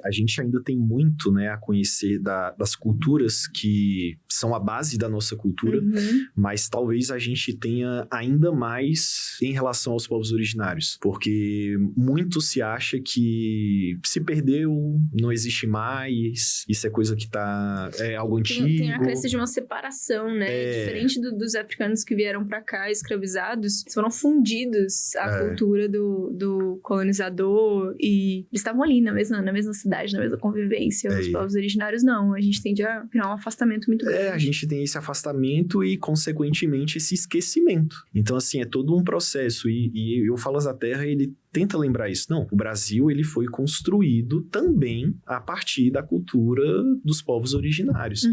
a gente ainda tem muito, né, a conhecer das culturas que são a base da nossa cultura, mas talvez a gente tenha ainda mais em relação aos povos originários, porque muito se acha que se perdeu, não existe mais, isso é coisa que é algo antigo. Tem a crença de uma separação, né? Diferente dos africanos que vieram pra cá escravizados, eles foram fundidos à cultura do colonizador e eles estavam ali na mesma cidade, na mesma convivência. Os povos originários não, a gente tende a criar um afastamento muito grande. A gente tem esse afastamento e, consequentemente, esse esquecimento. Então, assim, é todo um processo e o Falas da Terra, ele tenta lembrar isso. Não, o Brasil, ele foi construído também a partir da cultura dos povos originários.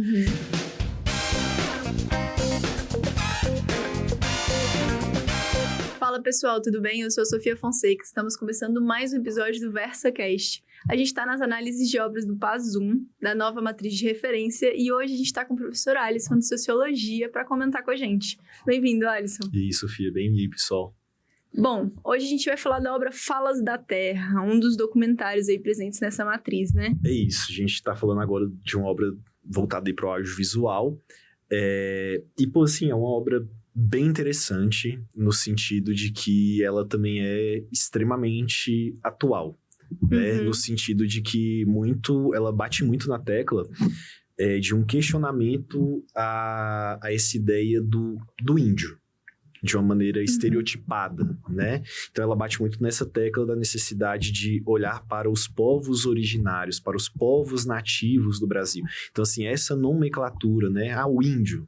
Fala pessoal, tudo bem? Eu sou a Sofia Fonseca, estamos começando mais um episódio do VersaCast. A gente está nas análises de obras do PASUM, da nova matriz de referência, e hoje a gente está com o professor Alisson de Sociologia para comentar com a gente. Bem-vindo, Alisson. E aí, Sofia, bem-vindo, pessoal. Bom, hoje a gente vai falar da obra Falas da Terra, um dos documentários aí presentes nessa matriz, né? É isso, a gente está falando agora de uma obra voltada para o audiovisual, e, pô, assim, é uma obra bem interessante no sentido de que ela também é extremamente atual, né? No sentido de que ela bate muito na tecla de um questionamento a essa ideia do índio, de uma maneira estereotipada, né? Então ela bate muito nessa tecla da necessidade de olhar para os povos originários, para os povos nativos do Brasil. Então, assim, essa nomenclatura, né? O índio,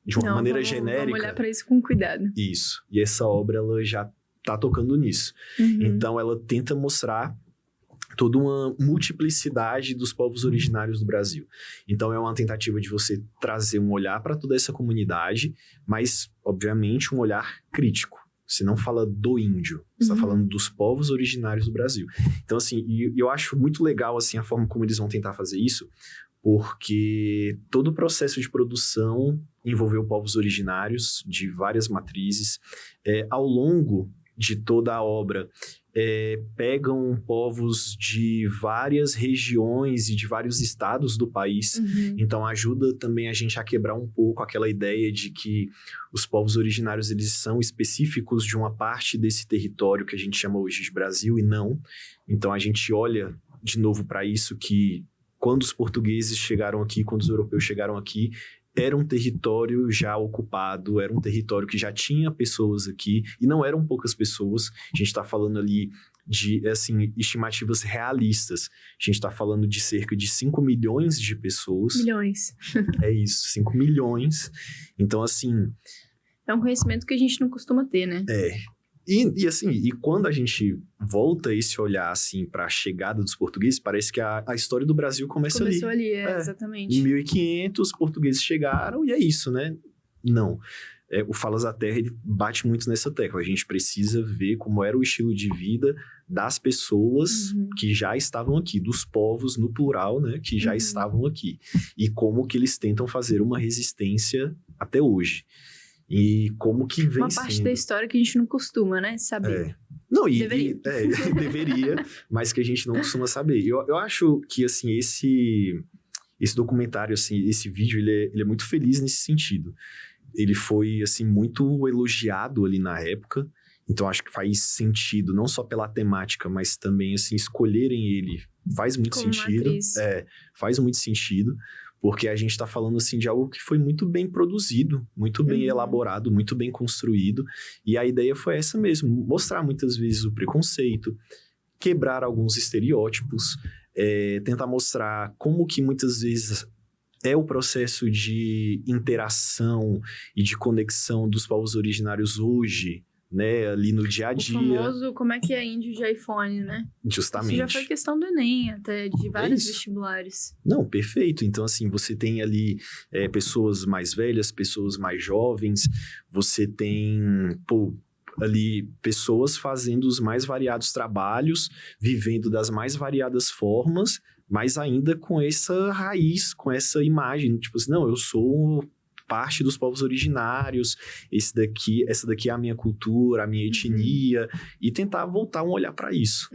de uma maneira genérica. Vamos olhar para isso com cuidado. Isso. E essa obra, ela já tá tocando nisso. Então, ela tenta mostrar toda uma multiplicidade dos povos originários do Brasil. Então, é uma tentativa de você trazer um olhar para toda essa comunidade, mas, obviamente, um olhar crítico. Você não fala do índio, você está falando dos povos originários do Brasil. Então, assim, eu acho muito legal, assim, a forma como eles vão tentar fazer isso, porque todo o processo de produção envolveu povos originários de várias matrizes. Ao longo de toda a obra, pegam povos de várias regiões e de vários estados do país. Então, ajuda também a gente a quebrar um pouco aquela ideia de que os povos originários, eles são específicos de uma parte desse território que a gente chama hoje de Brasil, e não. Então, a gente olha de novo para isso, que quando os portugueses chegaram aqui, quando os europeus chegaram aqui, era um território já ocupado, era um território que já tinha pessoas aqui, e não eram poucas pessoas. A gente está falando ali de, assim, estimativas realistas. A gente está falando de cerca de 5 milhões de pessoas. Milhões. É isso, 5 milhões. Então, assim... É um conhecimento que a gente não costuma ter, né? E assim, e quando a gente volta esse olhar, assim, para a chegada dos portugueses, parece que a história do Brasil começou ali. Começou ali, exatamente. Em 1500, os portugueses chegaram e é isso, né? Não. O Falas da Terra, ele bate muito nessa tecla. A gente precisa ver como era o estilo de vida das pessoas que já estavam aqui, dos povos, no plural, né? Que já estavam aqui. E como que eles tentam fazer uma resistência até hoje. E como que vem uma parte da história que a gente não costuma, né, saber. Não, deveria, mas que a gente não costuma saber. Eu acho que, assim, esse documentário, assim, esse vídeo, ele é muito feliz nesse sentido. Ele foi, assim, muito elogiado ali na época, então acho que faz sentido, não só pela temática, mas também, assim, escolherem ele faz muito sentido. Faz muito sentido. Porque a gente está falando, assim, de algo que foi muito bem produzido, muito bem elaborado, muito bem construído. E a ideia foi essa mesmo, mostrar muitas vezes o preconceito, quebrar alguns estereótipos, tentar mostrar como que muitas vezes é o processo de interação e de conexão dos povos originários hoje, né, ali no dia a dia. O famoso, como é que é índio de iPhone, né? Justamente. Isso já foi questão do Enem, até, de vários vestibulares. Não, perfeito. Então, assim, você tem ali pessoas mais velhas, pessoas mais jovens, você tem, ali pessoas fazendo os mais variados trabalhos, vivendo das mais variadas formas, mas ainda com essa raiz, com essa imagem, tipo assim, não, eu sou parte dos povos originários, essa daqui é a minha cultura, a minha etnia, e tentar voltar um olhar para isso.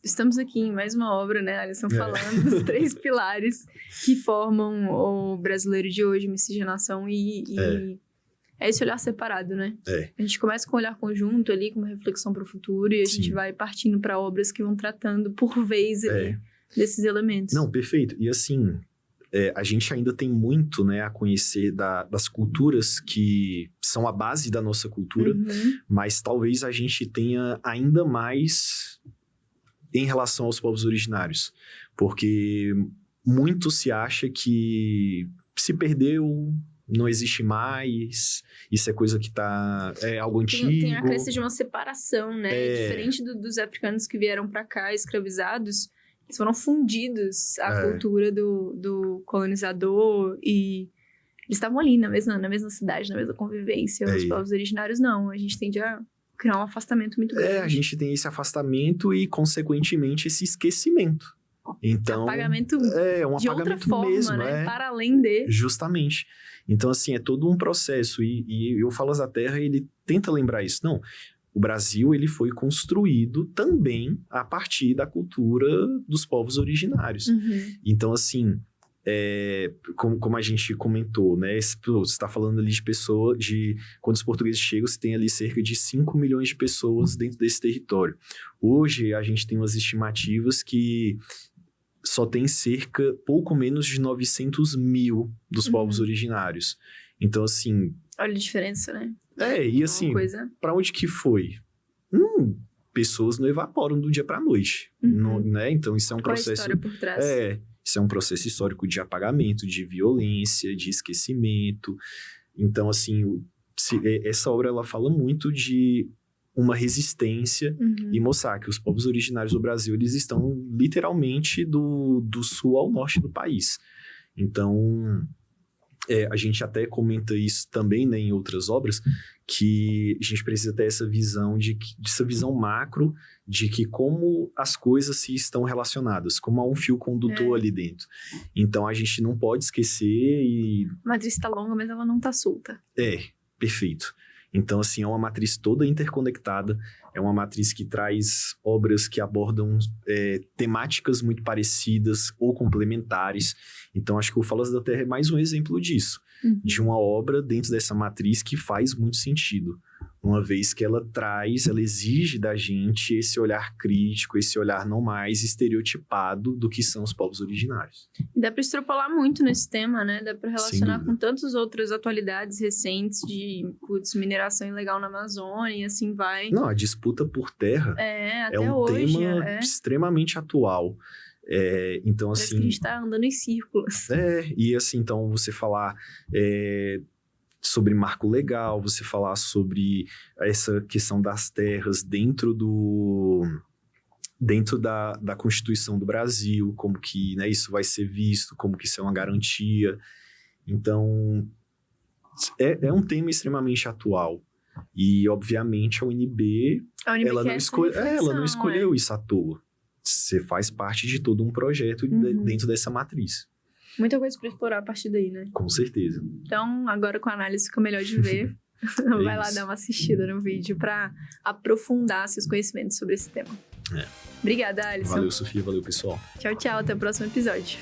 Estamos aqui em mais uma obra, né, Alisson, falando dos 3 pilares que formam o brasileiro de hoje, miscigenação e é esse olhar separado, né? A gente começa com um olhar conjunto ali, com uma reflexão para o futuro, e a gente vai partindo para obras que vão tratando por vez ali desses elementos. Não, perfeito. E assim, a gente ainda tem muito, né, a conhecer das culturas que são a base da nossa cultura, mas talvez a gente tenha ainda mais em relação aos povos originários, porque muito se acha que se perdeu, não existe mais, isso é coisa que é algo antigo. Tem a crença de uma separação, né? Diferente dos africanos que vieram para cá escravizados, eles foram fundidos à cultura do colonizador e eles estavam ali na mesma cidade, na mesma convivência. Os povos originários não, a gente tende a criar um afastamento muito grande. A gente tem esse afastamento e, consequentemente, esse esquecimento. Então, apagamento um de apagamento outra forma, mesmo, né? Para além de... Justamente. Então, assim, é todo um processo. E o Falas da Terra, ele tenta lembrar isso. Não, o Brasil, ele foi construído também a partir da cultura dos povos originários. Então, assim, como a gente comentou, né? Você está falando ali de pessoas, quando os portugueses chegam, você tem ali cerca de 5 milhões de pessoas dentro desse território. Hoje, a gente tem umas estimativas que só tem pouco menos de 900 mil dos povos originários. Então, assim... Olha a diferença, né? E assim, para onde que foi? Pessoas não evaporam do dia para a noite, né? Então, isso é um processo... Qual a história por trás? Isso é um processo histórico de apagamento, de violência, de esquecimento. Então, assim, essa obra, ela fala muito de uma resistência e mostrar que os povos originários do Brasil, eles estão literalmente do sul ao norte do país. Então, a gente até comenta isso também, né, em outras obras, que a gente precisa ter essa visão essa visão macro de que como as coisas se estão relacionadas, como há um fio condutor ali dentro. Então, a gente não pode esquecer A matriz está longa, mas ela não está solta. Perfeito. Então, assim, é uma matriz toda interconectada, é uma matriz que traz obras que abordam temáticas muito parecidas ou complementares. Então, acho que o Falas da Terra é mais um exemplo disso, de uma obra dentro dessa matriz que faz muito sentido, uma vez que ela exige da gente esse olhar crítico, esse olhar não mais estereotipado do que são os povos originários. Dá para extrapolar muito nesse tema, né? Dá para relacionar com tantas outras atualidades recentes de mineração ilegal na Amazônia e assim vai. Não, a disputa por terra até um hoje, tema extremamente atual. Então, parece assim... que a gente tá andando em círculos. E assim, então, você falar... sobre marco legal, você falar sobre essa questão das terras dentro da Constituição do Brasil, como que, né, isso vai ser visto, como que isso é uma garantia. Então, é um tema extremamente atual. E, obviamente, a UNB ela não escolheu isso à toa. Você faz parte de todo um projeto dentro dessa matriz. Muita coisa para explorar a partir daí, né? Com certeza. Então, agora com a análise fica melhor de ver. Vai lá dar uma assistida no vídeo para aprofundar seus conhecimentos sobre esse tema. Obrigada, Alisson. Valeu, Sofia. Valeu, pessoal. Tchau, tchau. Até o próximo episódio.